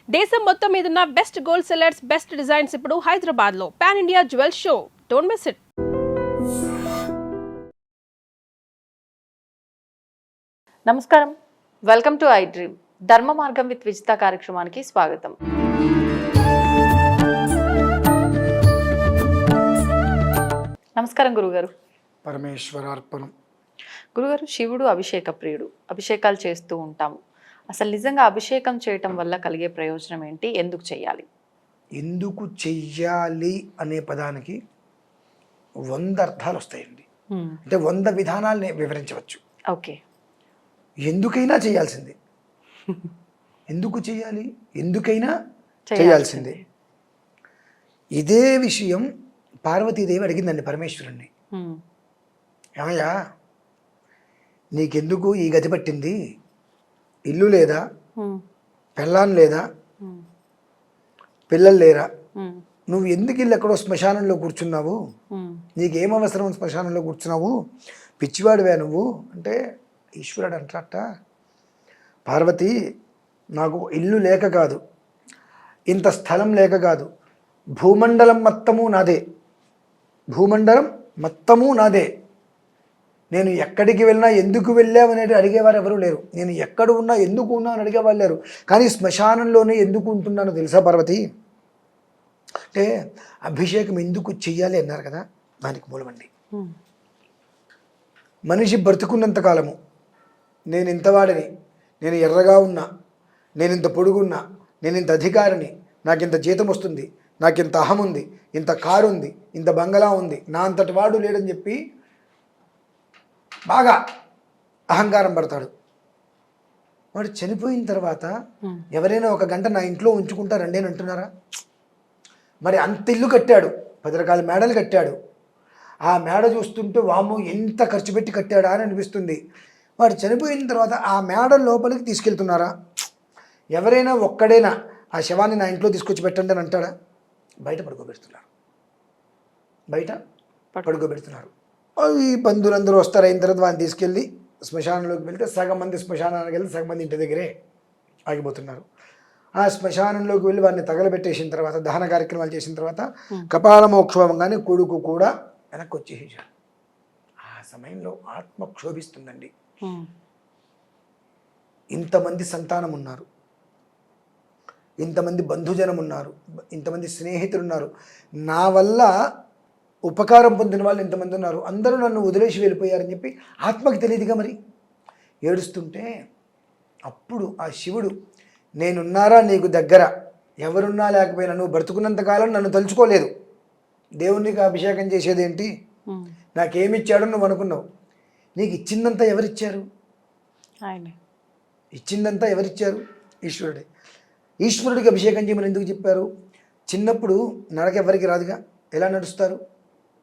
దేశం మొత్తం మీదున్న best gold sellers, best designs ఇప్పుడు హైదరాబాద్ లో pan India jewel show. Don't miss it. నమస్కారం, welcome to iDream. Dharma Margam with Vijitha కార్యక్రమానికి స్వాగతం. నమస్కారం గురుగారు. పరమేశ్వరార్పణం. గురుగారు, శివుడు అభిషేక ప్రియుడు, అభిషేకాలు చేస్తూ ఉంటాము. అసలు నిజంగా అభిషేకం చేయటం వల్ల కలిగే ప్రయోజనం ఏంటి, ఎందుకు చేయాలి? ఎందుకు చెయ్యాలి అనే పదానికి 100 అర్థాలు వస్తాయండి. అంటే 100 విధానాలని వివరించవచ్చు. ఓకే. ఎందుకైనా చేయాల్సిందే. ఎందుకు చేయాలి? ఎందుకైనా చేయాల్సిందే. ఇదే విషయం పార్వతీదేవి అడిగిందండి పరమేశ్వరుణ్ణి. ఏమయ్యా, నీకెందుకు ఈ గతి పట్టింది? ఇల్లు లేదా, పెళ్ళాం లేదా, పిల్లలు లేరా, నువ్వు ఎందుకు ఇల్లు ఎక్కడో శ్మశానంలో కూర్చున్నావు? నీకేం అవసరం శ్మశానంలో కూర్చున్నావు? పిచ్చివాడివే నువ్వు అంటే ఈశ్వరుడు అంటారట, పార్వతి, నాకు ఇల్లు లేక కాదు, ఇంత స్థలం లేక కాదు, భూమండలం మొత్తము నాదే, భూమండలం మొత్తము నాదే. నేను ఎక్కడికి వెళ్ళినా ఎందుకు వెళ్ళావు అనేది అడిగేవారు ఎవరూ లేరు. నేను ఎక్కడ ఉన్నా ఎందుకు ఉన్నా అని అడిగేవాళ్ళు లేరు. కానీ శ్మశానంలోనే ఎందుకు ఉంటున్నానో తెలుసా పార్వతి? అంటే అభిషేకం ఎందుకు చెయ్యాలి అన్నారు కదా, దానికి మూలమండి. మనిషి బ్రతుకున్నంత కాలము నేను ఇంతవాడిని, నేను ఎర్రగా ఉన్నా, నేను ఇంత పొడుగున్నా, నేను ఇంత అధికారిని, నాకు ఇంత జీతం వస్తుంది, నాకు ఇంత అహం ఉంది, ఇంత కారు ఉంది, ఇంత బంగళా ఉంది, నా అంతటి వాడు లేడని చెప్పి బాగా అహంకారం పడతాడు. వాడు చనిపోయిన తర్వాత ఎవరైనా 1 గంట నా ఇంట్లో ఉంచుకుంటారండి అని అంటున్నారా? మరి అంత ఇల్లు కట్టాడు, 10 రకాల మేడలు కట్టాడు. ఆ మేడ చూస్తుంటే వాము ఎంత ఖర్చు పెట్టి కట్టాడా అని అనిపిస్తుంది. వాడు చనిపోయిన తర్వాత ఆ మేడ లోపలికి తీసుకెళ్తున్నారా? ఎవరైనా ఒక్కడైనా ఆ శవాన్ని నా ఇంట్లో తీసుకొచ్చి పెట్టండి అని అంటాడా? బయట పడుకోబెడుతున్నారు, బయట పడుకోబెడుతున్నారు. ఈ బంధువులందరూ వస్తారు, అయిన తర్వాత వాడిని తీసుకెళ్ళి శ్మశానంలోకి వెళ్తే సగం మంది శ్మశానానికి వెళ్తే సగం మంది ఇంటి దగ్గరే ఆగిపోతున్నారు. ఆ శ్మశానంలోకి వెళ్ళి వాడిని తగలబెట్టేసిన తర్వాత, దహన కార్యక్రమాలు చేసిన తర్వాత కపాల మోక్షోభంగానే కొడుకు కూడా వెనక్కి వచ్చేసాడు. ఆ సమయంలో ఆత్మ క్షోభిస్తుందండి. ఇంతమంది సంతానం ఉన్నారు, ఇంతమంది బంధుజనం ఉన్నారు, ఇంతమంది స్నేహితులు ఉన్నారు, నా వల్ల ఉపకారం పొందిన వాళ్ళు ఇంతమంది ఉన్నారు, అందరూ నన్ను వదిలేసి వెళ్ళిపోయారని చెప్పి ఆత్మకి తెలియదుగా మరి. ఏడుస్తుంటే అప్పుడు ఆ శివుడు, నేనున్నారా నీకు దగ్గర, ఎవరున్నా లేకపోయినా నువ్వు బ్రతుకున్నంతకాలం నన్ను తలుచుకోలేదు, దేవునికి అభిషేకం చేసేదేంటి, నాకేమిచ్చాడో నువ్వు అనుకున్నావు, నీకు ఇచ్చిందంతా ఎవరిచ్చారు? ఆయన ఇచ్చిందంతా ఎవరిచ్చారు? ఈశ్వరుడే. ఈశ్వరుడికి అభిషేకం చేయమని ఎందుకు చెప్పారు? చిన్నప్పుడు నడక ఎవరికి రాదుగా, ఎలా నడుస్తారు?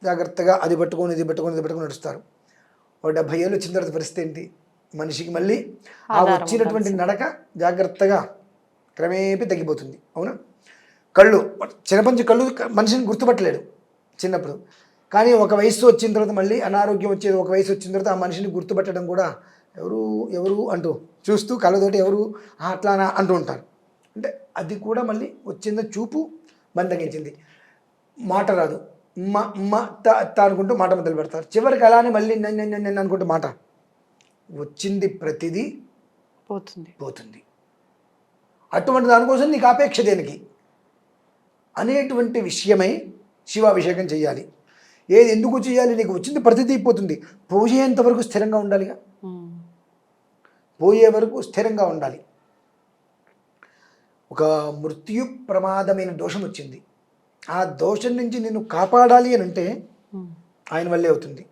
జాగ్రత్తగా అది పట్టుకొని ఇది పట్టుకొని ఇది పట్టుకొని నడుస్తారు. ఒక 70 ఏళ్ళు వచ్చిన తర్వాత పరిస్థితి ఏంటి? మనిషికి మళ్ళీ ఆ వచ్చినటువంటి నడక జాగ్రత్తగా క్రమేపీ తగ్గిపోతుంది. అవునా? కళ్ళు, చిన్నపంచి కళ్ళు మనిషిని గుర్తుపట్టలేడు చిన్నప్పుడు. కానీ ఒక వయసు వచ్చిన తర్వాత మళ్ళీ అనారోగ్యం వచ్చేది. ఒక వయసు వచ్చిన తర్వాత ఆ మనిషిని గుర్తుపట్టడం కూడా ఎవరు ఎవరు అంటూ చూస్తూ కళ్ళతోటి ఎవరు అట్లానా అంటూ ఉంటారు. అంటే అది కూడా మళ్ళీ వచ్చిందో చూపు బంధగించింది. మాట రాదు, మ త అనుకుంటూ మాట మొదలు పెడతారు. చివరికి అలానే మళ్ళీ నన్ను అనుకుంటూ మాట వచ్చింది ప్రతిదీ పోతుంది. అటువంటి దానికోసం నీకు ఆపేక్ష దేనికి అనేటువంటి విషయమై శివాభిషేకం చేయాలి. ఏది ఎందుకు చేయాలి? నీకు వచ్చింది ప్రతిదీ పోతుంది. పోయేంతవరకు స్థిరంగా ఉండాలిగా, పోయే వరకు స్థిరంగా ఉండాలి. ఒక మృత్యు ప్రమాదమైన దోషం వచ్చింది, ఆ దోషం నుంచి నిన్ను కాపాడాలి అని అంటే ఆయన వల్లే అవుతుంది.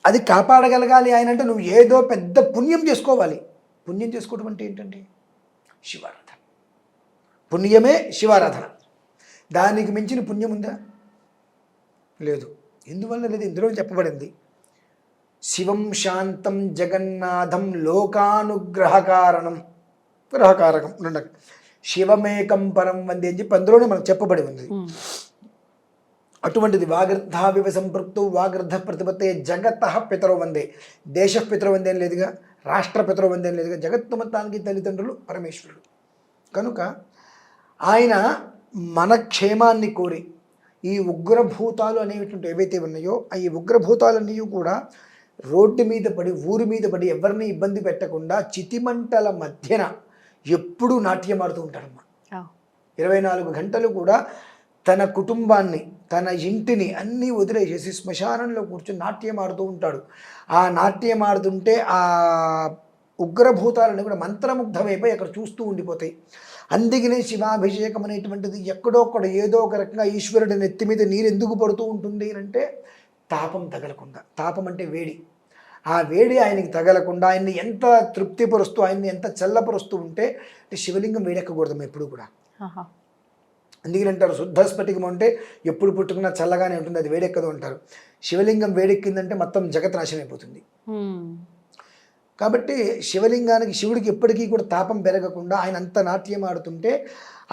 అది కాపాడగలగాలి ఆయన అంటే నువ్వు ఏదో పెద్ద పుణ్యం చేసుకోవాలి. పుణ్యం చేసుకోవడం అంటే ఏంటండి? శివారాధన. పుణ్యమే శివారాధన. దానికి మించిన పుణ్యం ఉందా? లేదు. ఎందువల్ల లేదు? ఇందులో చెప్పబడింది, శివం శాంతం జగన్నాథం లోకానుగ్రహకారణం గ్రహకారకం రెండు, శివమేకం పరం వందే అని చెప్పి అందులోనే మనకు చెప్పబడి ఉంది. అటువంటిది వాగర్ధావివ సంపృక్తు వాగర్ధ ప్రతిపత్తే జగత పితరో వందే. దేశ పితరో వందే అని లేదుగా, రాష్ట్ర పితరో వందే అని లేదుగా, జగత్తు మొత్తానికి తల్లిదండ్రులు పరమేశ్వరుడు. కనుక ఆయన మన క్షేమాన్ని కోరి ఈ ఉగ్రభూతాలు అనేటువంటి ఏవైతే ఉన్నాయో ఈ ఉగ్రభూతాలన్నీ కూడా రోడ్డు మీద పడి ఊరి మీద పడి ఎవరిని ఇబ్బంది పెట్టకుండా చితిమంటల మధ్యన ఎప్పుడూ నాట్యం ఆడుతూ ఉంటాడమ్మా. 24 గంటలు కూడా తన కుటుంబాన్ని తన ఇంటిని అన్నీ వదిలేసేసి శ్మశానంలో కూర్చొని నాట్యం ఆడుతూ ఉంటాడు. ఆ నాట్యం ఆడుతుంటే ఆ ఉగ్రభూతాలను కూడా మంత్రముగ్ధమైపోయి అక్కడ చూస్తూ ఉండిపోతాయి. అందుకనే శివాభిషేకం అనేటువంటిది ఎక్కడోక్కడ ఏదో ఒక రకంగా ఈశ్వరుడి నెత్తి మీద నీరు ఎందుకు పడుతూ ఉంటుంది అంటే తాపం తగలకుండా. తాపం అంటే వేడి. ఆ వేడి ఆయనకి తగలకుండా ఆయన్ని ఎంత తృప్తిపరుస్తూ ఆయన్ని ఎంత చల్లపరుస్తూ ఉంటే శివలింగం వేడెక్కకూడదు ఎప్పుడు కూడా. అందుకని అంటారు శుద్ధ స్ఫటికం అంటే ఎప్పుడు పుట్టుకున్నా చల్లగానే ఉంటుంది, అది వేడెక్కదు అంటారు. శివలింగం వేడెక్కిందంటే మొత్తం జగత్ నాశనం అయిపోతుంది. కాబట్టి శివలింగానికి శివుడికి ఎప్పటికీ కూడా తాపం పెరగకుండా ఆయన అంత నాట్యం ఆడుతుంటే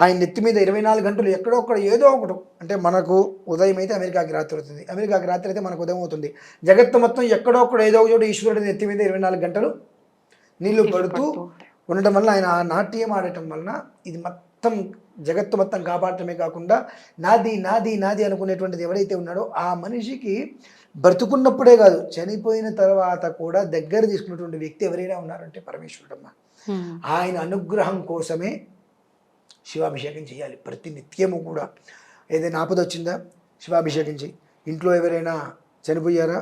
ఆయన నెత్తి మీద 24 గంటలు ఎక్కడొక్కడ ఏదో ఒకటి అంటే మనకు ఉదయం అయితే అమెరికాకి రాత్రి అవుతుంది, అమెరికాకి రాత్రి అయితే మనకు ఉదయం అవుతుంది. జగత్తు మొత్తం ఎక్కడొక్కడ ఏదో ఒక చోట ఈశ్వరుడి నెత్తి మీద 24 గంటలు నీళ్లు పడుతూ ఉండటం వల్ల ఆయన ఆ నాట్యం ఆడటం వలన ఇది మొత్తం జగత్తు మొత్తం కాపాడటమే కాకుండా నాది నాది నాది అనుకునేటువంటిది ఎవరైతే ఉన్నాడో ఆ మనిషికి బ్రతుకున్నప్పుడే కాదు చనిపోయిన తర్వాత కూడా దగ్గర తీసుకున్నటువంటి వ్యక్తి ఎవరైనా ఉన్నారంటే పరమేశ్వరుడమ్మ. ఆయన అనుగ్రహం కోసమే శివాభిషేకం చేయాలి ప్రతి నిత్యము కూడా. ఏదైనా ఆపద వచ్చిందా శివాభిషేకం చేయి. ఇంట్లో ఎవరైనా చనిపోయారా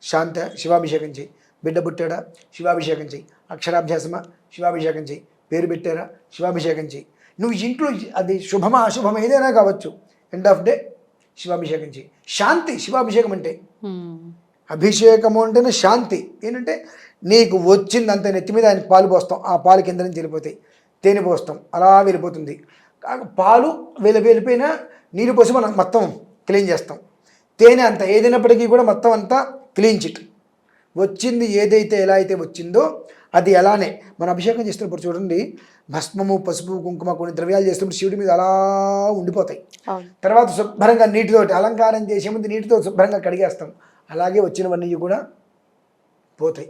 శాంత శివాభిషేకం చేయి. బిడ్డ పుట్టాడా శివాభిషేకం చేయి. అక్షరాభ్యాసమా శివాభిషేకం చేయి. పేరు పెట్టారా శివాభిషేకం చేయి. నువ్వు ఇంట్లో అది శుభమా అశుభమా ఏదైనా కావచ్చు ఎండ్ ఆఫ్ డే శివాభిషేకం చేయి. శాంతి శివాభిషేకం అంటే. అభిషేకము అంటేనే శాంతి. ఏంటంటే నీకు వచ్చింది అంత నెత్తి మీద ఆయన పాలు పోస్తాం, ఆ పాలు కింద నుంచి వెళ్ళిపోతాయి. తేనె పోస్తాం అలా వెళ్ళిపోతుంది. పాలు వెళ్ళిపోయినా నీళ్ళు పోసి మనం మొత్తం క్లీన్ చేస్తాం. తేనె అంత ఏదైనప్పటికీ కూడా మొత్తం అంతా క్లీన్ చిట్. వచ్చింది ఏదైతే ఎలా అయితే వచ్చిందో అది అలానే మనం అభిషేకం చేస్తున్నప్పుడు చూడండి భస్మము పసుపు కుంకుమ కొన్ని ద్రవ్యాలు చేస్తున్నప్పుడు శివుడి మీద అలా ఉండిపోతాయి. తర్వాత శుభ్రంగా నీటితోటి అలంకారం చేసే ముందు నీటితో శుభ్రంగా కడిగేస్తాం. అలాగే వచ్చినవన్నీ కూడా పోతాయి.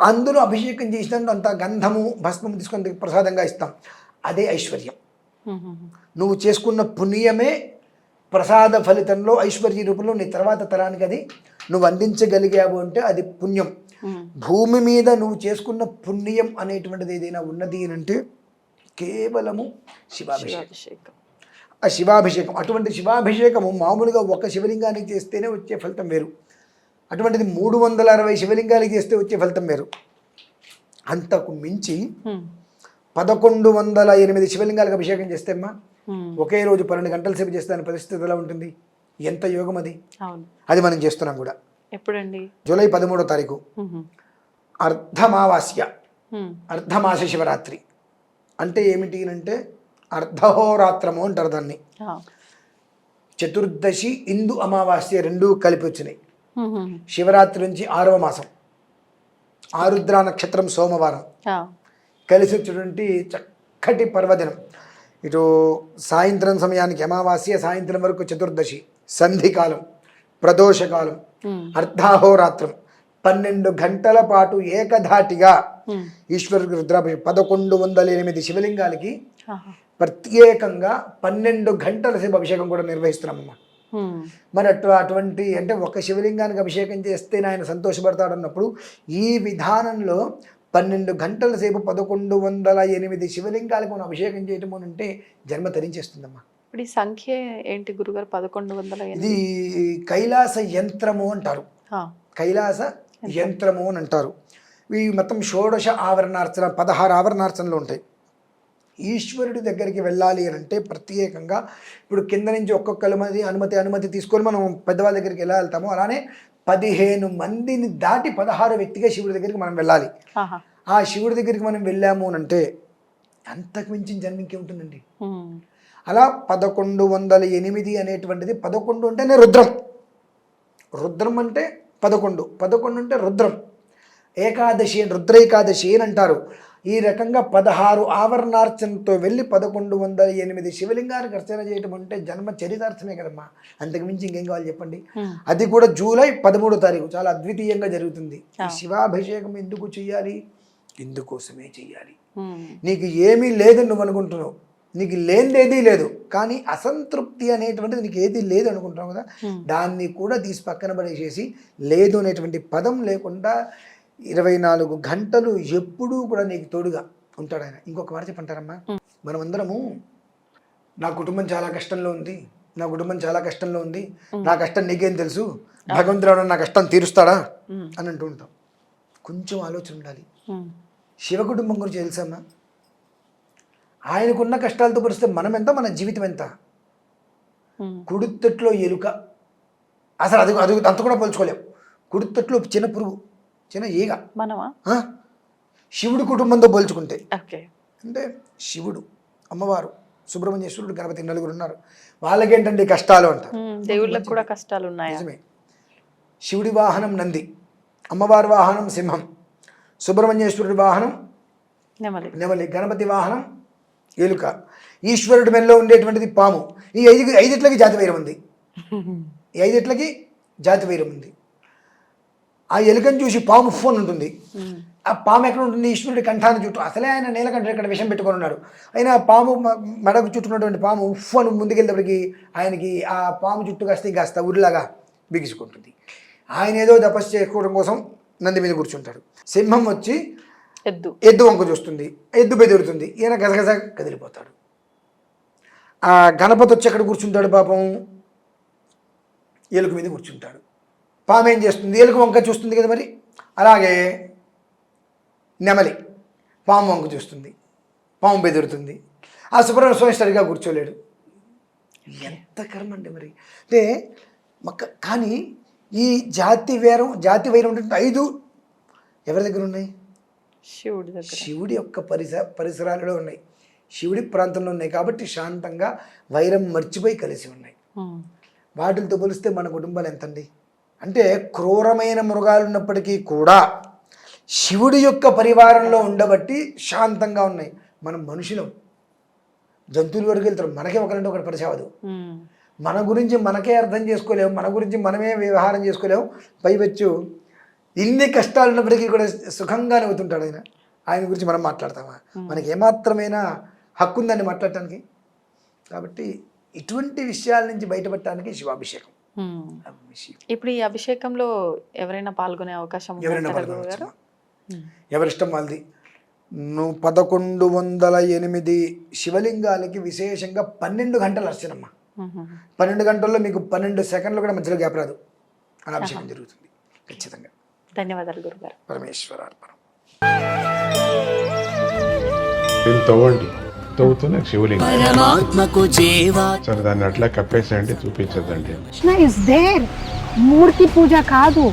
అందులో అభిషేకం చేసినందుకు అంత గంధము భస్మము తీసుకొని ప్రసాదంగా ఇస్తాం. అదే ఐశ్వర్యం. నువ్వు చేసుకున్న పుణ్యమే ప్రసాద ఫలితంలో ఐశ్వర్య రూపంలో నీ తర్వాత తరానికి అది నువ్వు అందించగలిగావు అంటే అది పుణ్యం. భూమి మీద నువ్వు చేసుకున్న పుణ్యం అనేటువంటిది ఏదైనా ఉన్నది అంటే కేవలము శివాభిషేకం. ఆ శివాభిషేకం అటువంటి శివాభిషేకము మామూలుగా ఒక శివలింగానికి చేస్తేనే వచ్చే ఫలితం వేరు. అటువంటిది 360 శివలింగాలకి చేస్తే వచ్చే ఫలితం వేరు. అంతకు మించి 1108 శివలింగాలకు అభిషేకం చేస్తే అమ్మా ఒకే రోజు 12 గంటల సేపు చేస్తే దాని పరిస్థితి ఎలా ఉంటుంది? ఎంత యోగం అది. అది మనం చేస్తున్నాం కూడా. ఎప్పుడండి? జూలై 13వ తారీఖు అర్ధమావాస్య, అర్ధమాస శివరాత్రి. అంటే ఏమిటి అంటే అర్ధహోరాత్రము అంటారు దాన్ని. చతుర్దశి ఇందు అమావాస్య రెండూ కలిపి వచ్చినాయి. శివరాత్రి నుంచి 6వ మాసం, ఆరుద్ర నక్షత్రం సోమవారం కలిసి వచ్చినటువంటి చక్కటి పర్వదినం. ఇటు సాయంత్రం సమయానికి అమావాస్య, సాయంత్రం వరకు చతుర్దశి, సంధికాలం, ప్రదోషకాలం, అర్ధాహోరాత్రం 12 గంటల పాటు ఏకధాటిగా ఈశ్వరుడికి రుద్రాభిషేకం 1108 శివలింగాలకి ప్రత్యేకంగా 12 గంటల సేపు అభిషేకం కూడా నిర్వహిస్తున్నామమ్మా. మరి అటువంటి అంటే ఒక శివలింగానికి అభిషేకం చేస్తే ఆయన సంతోషపడతాడు అన్నప్పుడు ఈ విధానంలో 12 గంటల సేపు 1108 శివలింగాలకు మనం అభిషేకం చేయటం అంటే జన్మ తరించేస్తుందమ్మా. ఇప్పుడు ఈ సంఖ్య ఏంటి గురుగారు? 1108 ఇది కైలాస యంత్రము అంటారు. కైలాస యంత్రము అని అంటారు. ఇవి మొత్తం 16 ఆవరణార్చన 16 ఆవరణార్చనలు ఉంటాయి. ఈశ్వరుడి దగ్గరికి వెళ్ళాలి అని అంటే ప్రత్యేకంగా ఇప్పుడు కింద నుంచి ఒక్కొక్కరి మంది అనుమతి తీసుకొని మనం పెద్దవాళ్ళ దగ్గరికి ఎలా వెళ్తామో అలానే 15 మందిని దాటి 16 వ్యక్తిగా శివుడి దగ్గరికి మనం వెళ్ళాలి. ఆ శివుడి దగ్గరికి మనం వెళ్ళాము అని అంటే అంతకు మించిన జన్మ ఇంకేముంటుందండి. అలా 1108 అనేటువంటిది 11 అంటేనే రుద్రం. రుద్రం అంటే 11 అంటే రుద్రం. ఏకాదశి రుద్ర ఏకాదశి అని అంటారు. ఈ రకంగా 16 ఆవరణార్చనతో వెళ్ళి 1108 శివలింగానికి అర్చన చేయటం అంటే జన్మ చరితార్థమే కదమ్మా. అంతకు మించి ఇంకేం కావాలి చెప్పండి. అది కూడా జూలై 13వ తారీఖు చాలా అద్వితీయంగా జరుగుతుంది. ఈ శివాభిషేకం ఎందుకు చెయ్యాలి? ఇందుకోసమే చెయ్యాలి. నీకు ఏమీ లేదని నువ్వు అనుకుంటున్నావు, నీకు లేనిదేదీ లేదు, కానీ అసంతృప్తి అనేటువంటిది నీకు ఏది లేదు అనుకుంటున్నావు కదా, దాన్ని కూడా తీసి పక్కన పడేసేసి లేదు అనేటువంటి పదం లేకుండా 24 గంటలు ఎప్పుడూ కూడా నీకు తోడుగా ఉంటాడు ఆయన. ఇంకొక మాట చెప్పంటారమ్మా, మనమందరము నా కుటుంబం చాలా కష్టంలో ఉంది, నా కుటుంబం చాలా కష్టంలో ఉంది, నా కష్టం నీకేం తెలుసు, భగవంతుడు నా కష్టం తీరుస్తాడా అని అంటూ ఉంటాం. కొంచెం ఆలోచన ఉండాలి. శివ కుటుంబం గురించి తెలుసమ్మా, ఆయనకున్న కష్టాలతో పోలిస్తే మనం ఎంత, మన జీవితం ఎంత. కుడితొట్లో ఎలుక, అసలు అది అది అంత కూడా పోల్చుకోలేము. కుడితొట్లో చిన్న పురుగు, చిన్న ఈగ. మనమా? శివుడి కుటుంబంతో పోల్చుకుంటే ఓకే. అంటే శివుడు, అమ్మవారు, సుబ్రహ్మణ్యేశ్వరుడు, గణపతి, నలుగురు ఉన్నారు. వాళ్ళకేంటండి కష్టాలు అంటారు. దేవుళ్ళకి కూడా కష్టాలు ఉన్నాయి. నిజమే. శివుడి వాహనం నంది, అమ్మవారి వాహనం సింహం, సుబ్రహ్మణ్యేశ్వరుడి వాహనం నెమలి, గణపతి వాహనం ఎలుక, ఈశ్వరుడి మెల్లో ఉండేటువంటిది పాము. ఈ ఐదిట్లకి జాతి వైరం ఉంది. ఈ ఐదిట్లకి జాతి వైరం ఉంది. ఆ ఎలుకను చూసి పాము ఫోన్ ఉంటుంది. ఆ పాము ఎక్కడ ఉంటుంది? ఈశ్వరుడి కంఠాన్ని చుట్టూ. అసలే ఆయన నీలకంఠుడు ఇక్కడ విషం పెట్టుకొని ఉన్నాడు. అయినా పాము మెడకు చుట్టున్నటువంటి పాము ఫోన్ ముందుకెళ్ళేటప్పటికి ఆయనకి ఆ పాము చుట్టూ కాస్త ఉరిలాగా బిగుసుకుంటుంది. ఆయన ఏదో తపస్సు చేసుకోవడం కోసం నంది మీద కూర్చుంటాడు. సింహం వచ్చి ఎద్దు వంక చూస్తుంది, ఎద్దు బెదురుతుంది, ఈయన గజగజ కదిలిపోతాడు. ఆ గణపతి వచ్చి ఎక్కడ కూర్చుంటాడు పాపం? ఎలుక మీద కూర్చుంటాడు. పాము ఏం చేస్తుంది? ఎలుక వంక చూస్తుంది కదా మరి. అలాగే నెమలి పాము వంక చూస్తుంది, పాము బెదురుతుంది. ఆ సుబ్రహ్మణ్య స్వామి సరిగా కూర్చోలేడు. ఎంత కర్మ అండి మరి. అంటే కానీ ఈ జాతి వైరం అంటే 5 ఎవరి దగ్గర ఉన్నాయి? శివుడి దగ్గర. శివుడి యొక్క పరిసరాలలో ఉన్నాయి, శివుడి ప్రాంతంలో ఉన్నాయి. కాబట్టి శాంతంగా వైరం మర్చిపోయి కలిసి ఉన్నాయి. వాటితో పోలిస్తే మన కుటుంబాలు ఎంతండి? అంటే క్రూరమైన మృగాలు ఉన్నప్పటికీ కూడా శివుడి యొక్క పరివారంలో ఉండబట్టి శాంతంగా ఉన్నాయి. మనం మనుషులం, జంతువుల వరకు వెళ్తారు, మనకే ఒకరంటే ఒకటి పరిచయవదు. మన గురించి మనకే అర్థం చేసుకోలేము, మన గురించి మనమే వ్యవహారం చేసుకోలేము. పైవచ్చు ఇన్ని కష్టాలు ఉన్నప్పటికీ కూడా సుఖంగా నవ్వుతుంటాడు ఆయన. ఆయన గురించి మనం మాట్లాడతామా? మనకి ఏమాత్రమైనా హక్కు ఉందని మాట్లాడటానికి? కాబట్టి ఇటువంటి విషయాల నుంచి బయటపడటానికి శివాభిషేకం. ఇప్పుడు ఈ అభిషేకంలో ఎవరైనా పాల్గొనే అవకాశం? ఎవరిష్టం వాళ్ళది. 1108 శివలింగాలకి విశేషంగా 12 గంటలు అర్చనమ్మా. 12 గంటల్లో మీకు 12 సెకండ్లు కూడా మధ్యలో గ్యాప్ రాదు. అలా అభిషేకం జరుగుతుంది ఖచ్చితంగా. ధన్యవాదాలు గురుగారు. పరమేశ్వరార్పణం. తవ్వండి, తవ్వుతూనే శివలింగం. సరే, దాన్ని అట్లా కప్పేసేయండి, చూపించదండి. Krishna is there. మూర్తి పూజ కాదు,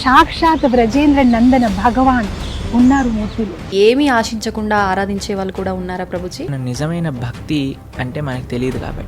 సాక్షాత్ బ్రజేంద్ర నందన భగవాన్ ఉన్నారు మూర్తిలో. ఏమీ ఆశించకుండా ఆరాధించే వాళ్ళు కూడా ఉన్నారా ప్రభుజీ? నిజమైన భక్తి అంటే మనకు తెలియదు కాబట్టి